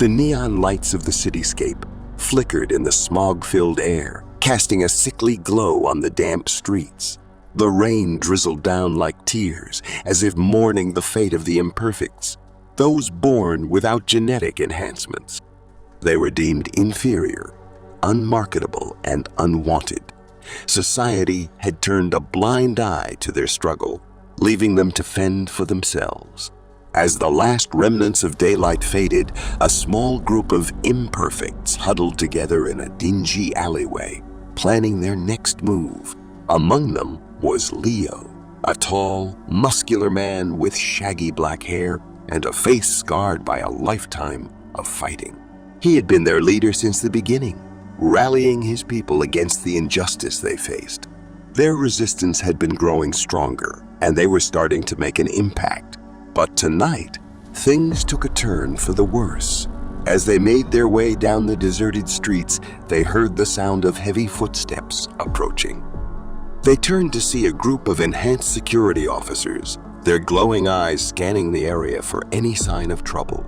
The neon lights of the cityscape flickered in the smog-filled air, casting a sickly glow on the damp streets. The rain drizzled down like tears, as if mourning the fate of the imperfects, those born without genetic enhancements. They were deemed inferior, unmarketable, and unwanted. Society had turned a blind eye to their struggle, leaving them to fend for themselves. As the last remnants of daylight faded, a small group of imperfects huddled together in a dingy alleyway, planning their next move. Among them was Leo, a tall, muscular man with shaggy black hair and a face scarred by a lifetime of fighting. He had been their leader since the beginning, rallying his people against the injustice they faced. Their resistance had been growing stronger, and they were starting to make an impact. But tonight, things took a turn for the worse. As they made their way down the deserted streets, they heard the sound of heavy footsteps approaching. They turned to see a group of enhanced security officers, their glowing eyes scanning the area for any sign of trouble.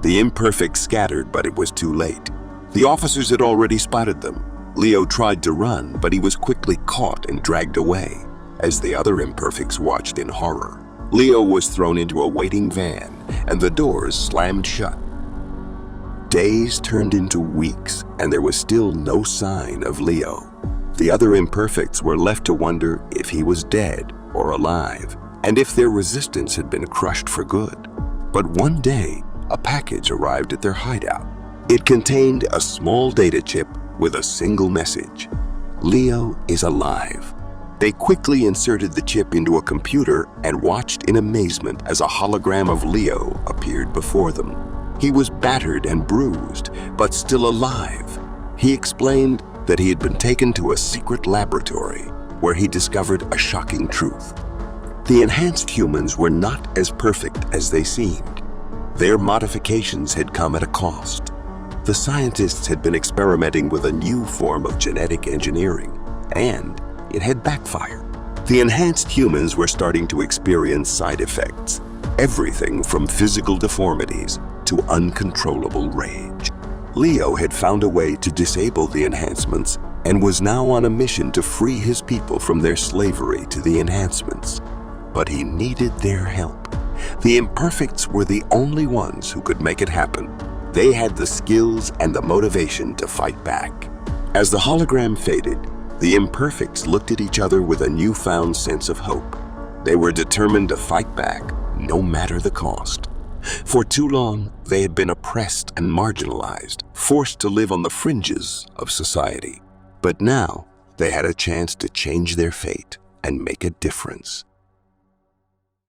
The imperfects scattered, but it was too late. The officers had already spotted them. Leo tried to run, but he was quickly caught and dragged away. As the other imperfects watched in horror, Leo was thrown into a waiting van, and the doors slammed shut. Days turned into weeks, and there was still no sign of Leo. The other imperfects were left to wonder if he was dead or alive, and if their resistance had been crushed for good. But one day, a package arrived at their hideout. It contained a small data chip with a single message: Leo is alive. They quickly inserted the chip into a computer and watched in amazement as a hologram of Leo appeared before them. He was battered and bruised, but still alive. He explained that he had been taken to a secret laboratory where he discovered a shocking truth. The enhanced humans were not as perfect as they seemed. Their modifications had come at a cost. The scientists had been experimenting with a new form of genetic engineering, and it had backfired. The enhanced humans were starting to experience side effects, everything from physical deformities to uncontrollable rage. Leo had found a way to disable the enhancements and was now on a mission to free his people from their slavery to the enhancements. But he needed their help. The imperfects were the only ones who could make it happen. They had the skills and the motivation to fight back. As the hologram faded, the imperfects looked at each other with a newfound sense of hope. They were determined to fight back, no matter the cost. For too long, they had been oppressed and marginalized, forced to live on the fringes of society. But now, they had a chance to change their fate and make a difference.